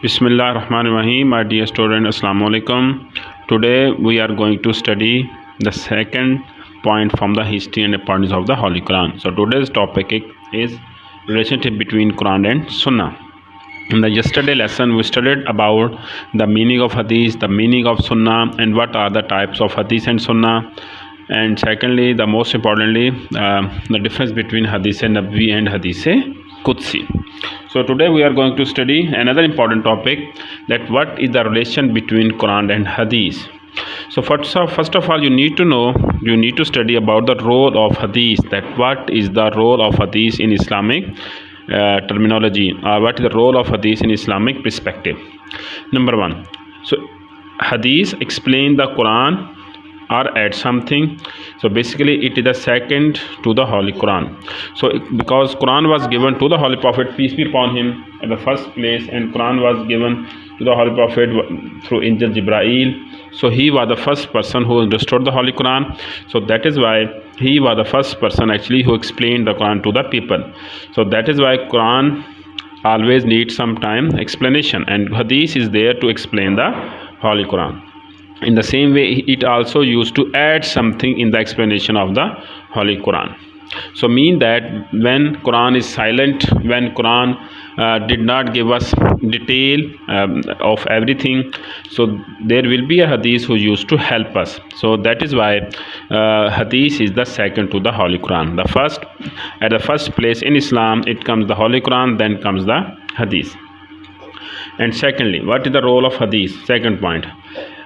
Bismillah ar-Rahman ar-Rahim. My dear student, Assalamu alaikum. Today we are going to study the second point from the history and importance of the Holy Quran. So today's topic is relationship between Quran and Sunnah. In the yesterday lesson we studied about the meaning of hadith, the meaning of Sunnah, and what are the types of hadith and Sunnah. And secondly, the most importantly, the difference between hadith Nabawi and hadith Qudsi. So today we are going to study another important topic, that what is the relation between Quran and hadith. So first of all, you need to study about the role of hadith, that what is the role of hadith in Islamic terminology, or what is the role of hadith in Islamic perspective. Number one, so hadith explain the Quran or add something. So basically it is the second to the Holy Quran. So because Quran was given to the Holy Prophet, peace be upon him, at the first place, and Quran was given to the Holy Prophet through angel Jibreel, so he was the first person who understood the Holy Quran. So that is why he was the first person actually who explained the Quran to the people. So that is why Quran always needs some time explanation, and hadith is there to explain the Holy Quran. In the same way, it also used to add something in the explanation of the Holy Quran. So mean that when Quran is silent, when Quran did not give us detail of everything, so there will be a hadith who used to help us. So that is why hadith is the second to the Holy Quran. At the first place in Islam, it comes the Holy Quran, then comes the hadith. And secondly, what is the role of hadith? Second point.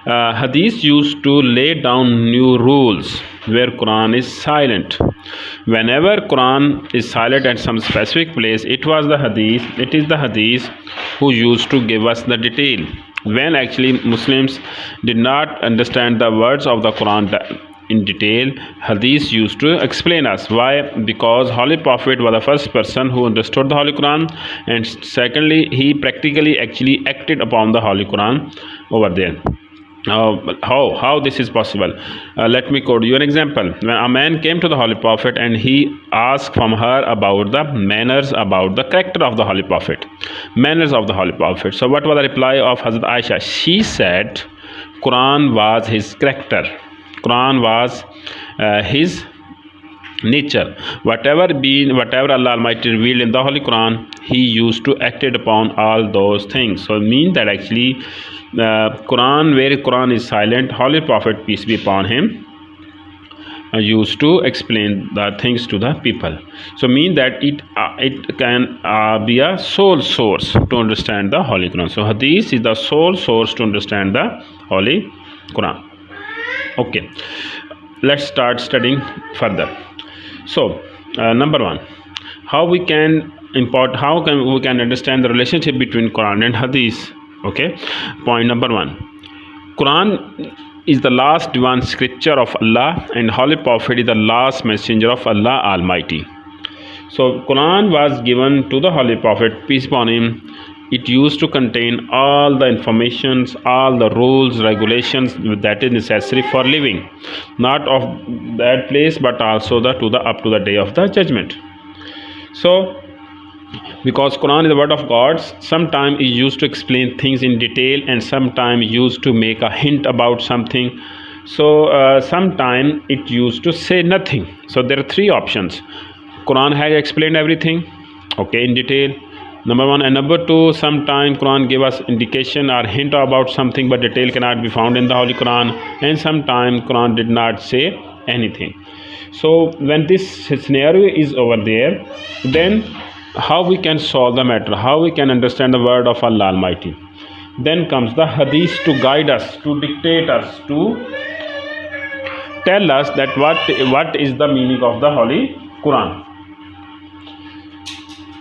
Hadith used to lay down new rules where Quran is silent. Whenever Quran is silent at some specific place, it is the hadith who used to give us the detail. When actually Muslims did not understand the words of the Quran in detail, hadith used to explain us. Why? Because Holy Prophet was the first person who understood the Holy Quran, and secondly, he practically actually acted upon the Holy Quran over there. How this is possible? Let me quote you an example. When a man came to the Holy Prophet and he asked from her about the manners, about the character of the Holy Prophet, manners of the Holy Prophet. So what was the reply of Hazrat Aisha? She said Quran was his character, Quran was his nature. Whatever Allah Almighty revealed in the Holy Quran, he used to act upon all those things. So it means that actually Quran, where Quran is silent, Holy Prophet, peace be upon him, used to explain the things to the people. So mean that it can be a sole source to understand the Holy Quran. So hadith is the sole source to understand the Holy Quran. Okay, let's start studying further. So number one, how we can understand the relationship between Quran and hadith. Okay, point number one, Quran is the last divine scripture of Allah, and Holy Prophet is the last messenger of Allah Almighty. So Quran was given to the Holy Prophet, peace upon him. It used to contain all the informations, all the rules, regulations that is necessary for living, not of that place, but also up to the day of the judgment. So because Quran is the word of God, sometimes it used to explain things in detail, and sometimes used to make a hint about something. So sometimes it used to say nothing. So there are three options. Quran has explained everything, okay, in detail, number one. And number two, sometimes Quran gave us indication or hint about something, but detail cannot be found in the Holy Quran. And sometimes Quran did not say anything. So when this scenario is over there, then how we can solve the matter, how we can understand the word of Allah Almighty? Then comes the hadith to guide us, to dictate us, to tell us that what is the meaning of the Holy Quran.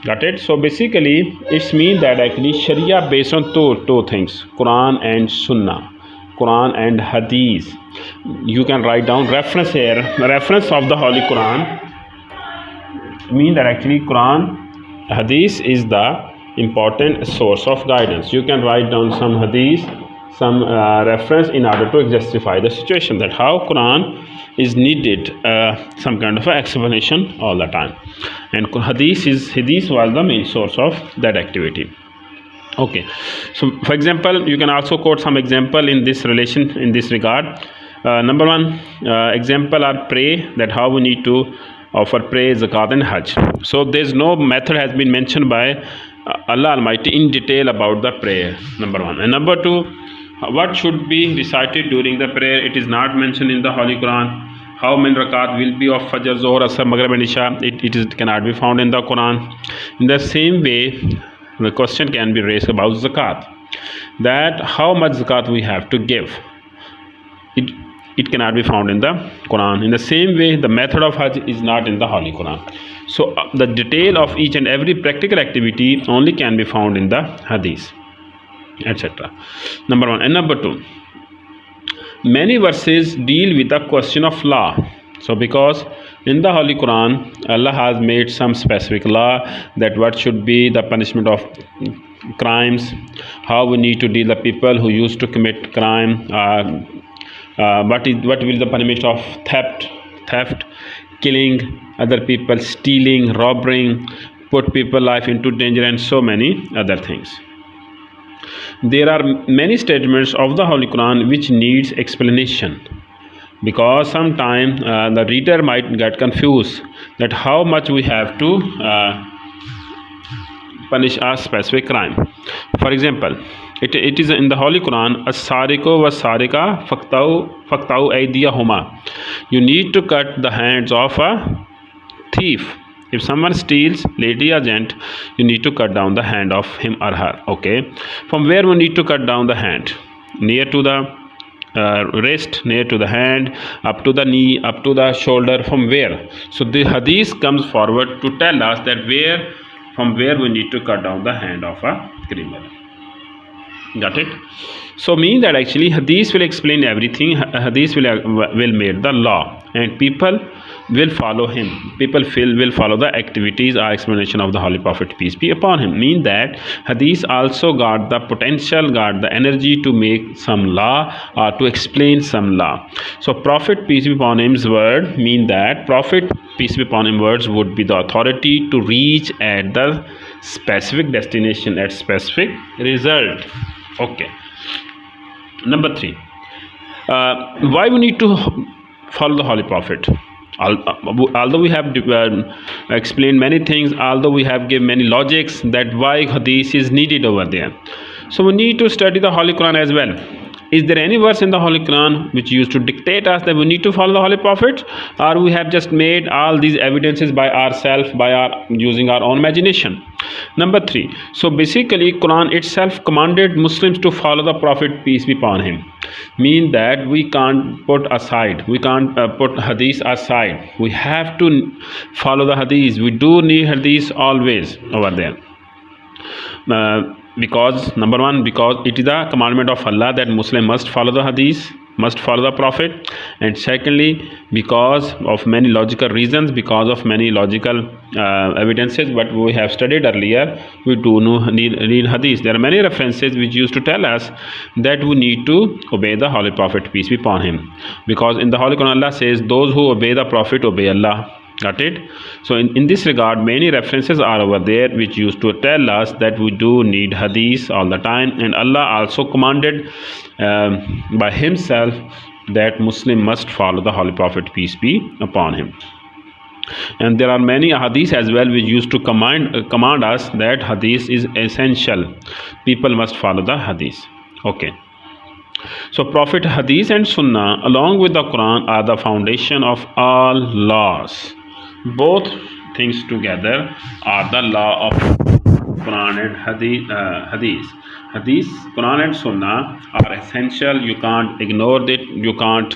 Got it? So basically it's mean that actually Sharia based on two things, Quran and Sunnah, Quran and hadith. You can write down reference here. Reference of the Holy Quran mean that actually Quran, hadith is the important source of guidance. You can write down some hadith, some reference in order to justify the situation, that how Quran is needed some kind of explanation all the time. And hadith was the main source of that activity. Okay, so for example, you can also quote some example in this relation, in this regard. Number one example are pray, that how we need to offer praise, zakat and hajj. So there's no method has been mentioned by Allah Almighty in detail about the prayer, number one. And number two, what should be recited during the prayer, it is not mentioned in the Holy Quran. How many rakat will be of Fajr, Zohar, Asr, Maghrib and Isha, it cannot be found in the Quran. In the same way, the question can be raised about zakat, that how much zakat we have to give. It cannot be found in the Quran. In the same way, the method of Hajj is not in the Holy Quran. So the detail of each and every practical activity only can be found in the Hadith, etc. Number one. And number two, many verses deal with the question of law. So because in the Holy Quran, Allah has made some specific law, that what should be the punishment of crimes, how we need to deal the people who used to commit crime, what will the punishment of theft, killing other people, stealing, robbing, put people life into danger, and so many other things. There are many statements of the Holy Quran which needs explanation, because sometimes the reader might get confused that how much we have to punish a specific crime. For example, it is in the Holy Quran, as-sariqu was-sariqa faqta'u aydiyahuma. You need to cut the hands of a thief. If someone steals, lady or gent, you need to cut down the hand of him or her. Okay, from where we need to cut down the hand? Near to the wrist, near to the hand, up to the knee, up to the shoulder. From where? So the hadith comes forward to tell us that from where we need to cut down the hand of a criminal. Got it? So mean that actually hadith will explain everything. Hadith will make the law, and people will follow him. People will follow the activities or explanation of the Holy Prophet, peace be upon him. Mean that hadith also got the potential, got the energy to make some law or to explain some law. So Prophet, peace be upon him's word mean that Prophet, peace be upon him, words would be the authority to reach at the specific destination, at specific result. Okay. Number three, why we need to follow the Holy Prophet? Although we have explained many things, although we have given many logics that why hadith is needed over there, so we need to study the Holy Quran as well. Is there any verse in the Holy Quran which used to dictate us that we need to follow the Holy Prophet, or we have just made all these evidences by ourselves, using our own imagination? Number three, so basically Quran itself commanded Muslims to follow the Prophet, peace be upon him. Mean that we can't put put hadith aside. We have to follow the hadith. We do need hadith always over there. Because number one, because it is a commandment of Allah that Muslim must follow the hadith, must follow the Prophet. And secondly, because of many logical reasons, because of many logical evidences what we have studied earlier, we do need hadith. There are many references which used to tell us that we need to obey the Holy Prophet, peace be upon him. Because in the Holy Quran Allah says, those who obey the Prophet obey Allah. Got it? So in this regard, many references are over there which used to tell us that we do need hadith all the time. And Allah also commanded by himself that Muslim must follow the Holy Prophet, peace be upon him. And there are many hadith as well which used to command us that hadith is essential. People must follow the hadith. Okay. So Prophet, hadith and sunnah along with the Quran are the foundation of all laws. Both things together are the law of Quran and hadith. Hadith, Quran and Sunnah are essential. You can't ignore it. You can't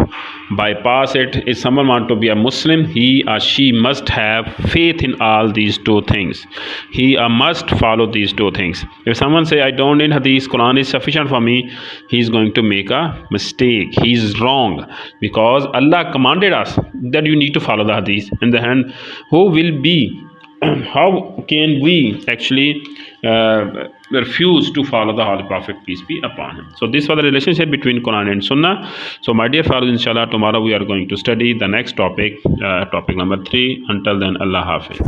bypass it. If someone wants to be a Muslim, he or she must have faith in all these two things. He must follow these two things. If someone say, I don't need Hadith, Quran is sufficient for me, he is going to make a mistake. He is wrong, because Allah commanded us that you need to follow the Hadith. And then how can we actually refuse to follow the Holy Prophet, peace be upon him? So this was the relationship between Quran and Sunnah. So my dear followers, inshallah, tomorrow we are going to study the next topic, topic number 3. Until then, Allah Hafiz.